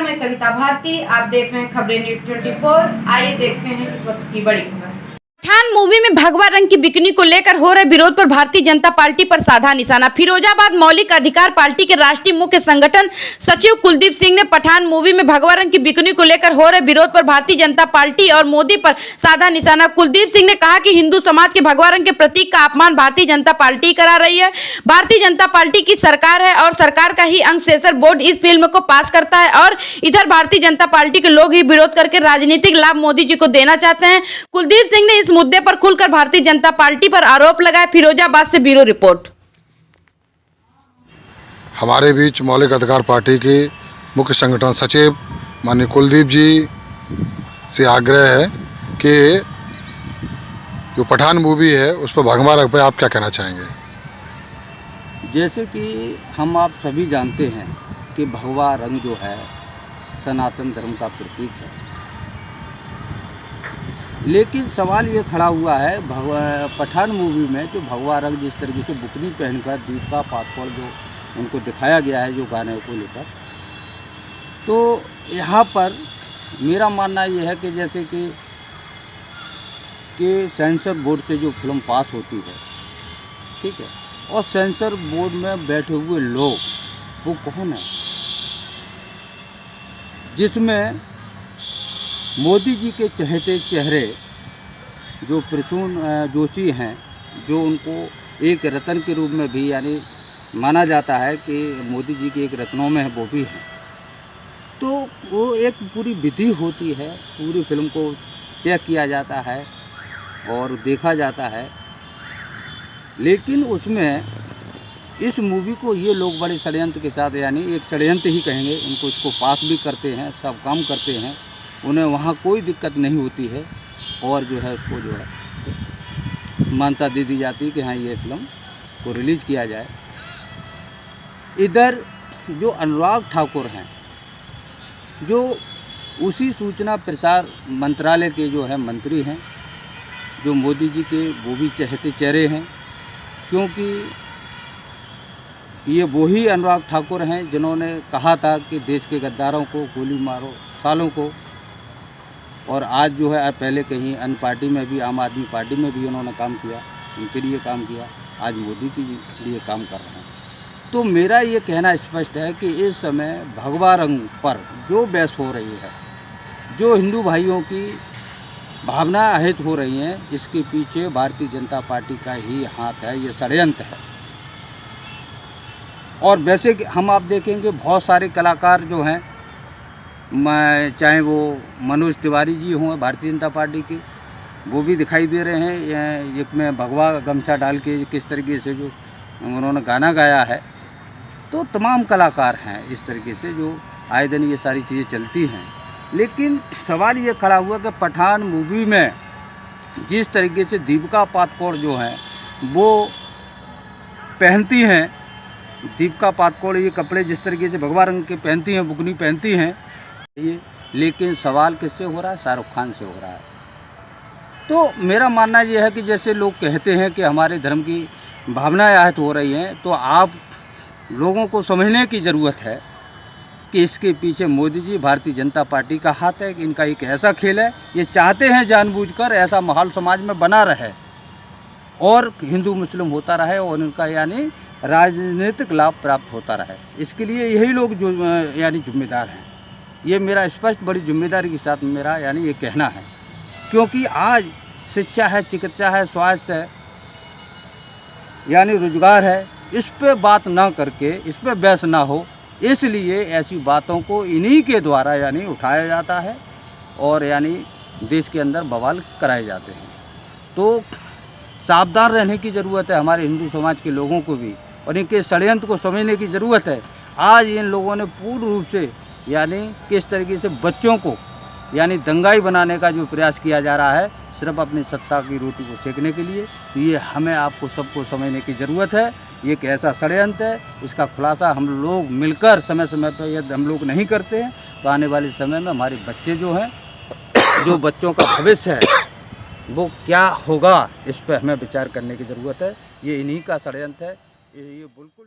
मैं कविता भारती, आप देख रहे हैं खबरें न्यूज़ 24। आइए देखते हैं इस वक्त की बड़ी खबर। पठान मूवी में भगवा रंग की बिकनी को लेकर हो रहे विरोध पर भारतीय जनता पार्टी पर साधा निशाना। फिरोजाबाद मौलिक अधिकार पार्टी के राष्ट्रीय मुख्य संगठन सचिव कुलदीप सिंह ने पठान मूवी में भगवा रंग की बिकनी को लेकर हो रहे विरोध पर भारतीय जनता पार्टी और मोदी पर साधा निशाना। कुलदीप सिंह ने कहा कि हिंदू समाज के भगवा रंग के प्रतीक का अपमान भारतीय जनता पार्टी करा रही है। भारतीय जनता पार्टी की सरकार है और सरकार का ही अंग सेंसर बोर्ड इस फिल्म को पास करता है और इधर भारतीय जनता पार्टी के लोग ही विरोध करके राजनीतिक लाभ मोदी जी को देना चाहते हैं। कुलदीप सिंह ने इस मुद्दे पर खुलकर भारतीय जनता पार्टी पर आरोप लगाए। फिरोजाबाद से ब्यूरो रिपोर्ट। हमारे बीच मौलिक अधिकार पार्टी के मुख्य संगठन सचिव माननीय कुलदीप जी से आग्रह है कि जो पठान मूवी है उस पर भगवा रंग पे आप क्या कहना चाहेंगे? जैसे कि हम आप सभी जानते हैं कि भगवा रंग जो है सनातन धर्म का प्रतीक है, लेकिन सवाल ये खड़ा हुआ है पठान मूवी में जो भगवा रंग जिस तरीके से बुकनी पहनकर दीपिका पादुकोण जो उनको दिखाया गया है जो गाने को लेकर, तो यहाँ पर मेरा मानना ये है कि जैसे कि सेंसर बोर्ड से जो फिल्म पास होती है, ठीक है, और सेंसर बोर्ड में बैठे हुए लोग वो कौन है, जिसमें मोदी जी के चहेते चेहरे जो प्रसून जोशी हैं, जो उनको एक रत्न के रूप में भी यानी माना जाता है कि मोदी जी के एक रत्नों में है, वो भी हैं। तो वो एक पूरी विधि होती है, पूरी फिल्म को चेक किया जाता है और देखा जाता है, लेकिन उसमें इस मूवी को ये लोग बड़े षड्यंत्र के साथ, यानी एक षड्यंत्र ही कहेंगे, उनको इसको पास भी करते हैं, सब काम करते हैं, उन्हें वहाँ कोई दिक्कत नहीं होती है और जो है उसको जो है मान्यता दे दी जाती है कि हाँ ये फिल्म को रिलीज़ किया जाए। इधर जो अनुराग ठाकुर हैं, जो उसी सूचना प्रसार मंत्रालय के जो है मंत्री हैं, जो मोदी जी के वो भी चहेते चेहरे हैं, क्योंकि ये वही अनुराग ठाकुर हैं जिन्होंने कहा था कि देश के गद्दारों को गोली मारो सालों को, और आज जो है पहले कहीं अन्य पार्टी में भी, आम आदमी पार्टी में भी उन्होंने काम किया, उनके लिए काम किया, आज मोदी के लिए काम कर रहे हैं। तो मेरा ये कहना स्पष्ट है कि इस समय भगवा रंग पर जो बहस हो रही है, जो हिंदू भाइयों की भावना आहत हो रही हैं, इसके पीछे भारतीय जनता पार्टी का ही हाथ है, ये षड्यंत्र है। और वैसे हम आप देखेंगे बहुत सारे कलाकार जो हैं, चाहे वो मनोज तिवारी जी हों भारतीय जनता पार्टी के, वो भी दिखाई दे रहे हैं एक में भगवा गमछा डाल के किस तरीके से जो उन्होंने गाना गाया है। तो तमाम कलाकार हैं इस तरीके से जो आए दिन ये सारी चीज़ें चलती हैं, लेकिन सवाल ये खड़ा हुआ कि पठान मूवी में जिस तरीके से दीपिका पादुकोण जो हैं वो पहनती हैं, दीपिका पादुकोण ये कपड़े जिस तरीके से भगवा रंग के पहनती हैं, बुकनी पहनती हैं, ये, लेकिन सवाल किससे हो रहा है? शाहरुख खान से हो रहा है। तो मेरा मानना ये है कि जैसे लोग कहते हैं कि हमारे धर्म की भावनाएं आहत हो रही हैं, तो आप लोगों को समझने की ज़रूरत है कि इसके पीछे मोदी जी, भारतीय जनता पार्टी का हाथ है, कि इनका एक ऐसा खेल है, ये चाहते हैं जानबूझकर ऐसा माहौल समाज में बना रहे और हिंदू मुस्लिम होता रहे और इनका यानी राजनीतिक लाभ प्राप्त होता रहे। इसके लिए यही लोग जो यानी जिम्मेदार हैं। ये मेरा स्पष्ट बड़ी जिम्मेदारी के साथ मेरा यानी ये कहना है, क्योंकि आज शिक्षा है, चिकित्सा है, स्वास्थ्य है, यानी रोजगार है, इस पे बात ना करके इस पे बहस ना हो, इसलिए ऐसी बातों को इन्हीं के द्वारा यानी उठाया जाता है और यानी देश के अंदर बवाल कराए जाते हैं। तो सावधान रहने की ज़रूरत है हमारे हिंदू समाज के लोगों को भी, और इनके षड्यंत्र को समझने की ज़रूरत है। आज इन लोगों ने पूर्ण रूप से यानी किस तरीके से बच्चों को यानी दंगाई बनाने का जो प्रयास किया जा रहा है, सिर्फ अपनी सत्ता की रोटी को सेकने के लिए, तो ये हमें आपको सबको समझने की ज़रूरत है। ये एक ऐसा षड्यंत्र है, इसका खुलासा हम लोग मिलकर समय समय पर यदि हम लोग नहीं करते हैं तो आने वाले समय में हमारे बच्चे जो हैं, जो बच्चों का भविष्य है वो क्या होगा, इस पर हमें विचार करने की ज़रूरत है। ये इन्हीं का षड्यंत्र है, ये बिल्कुल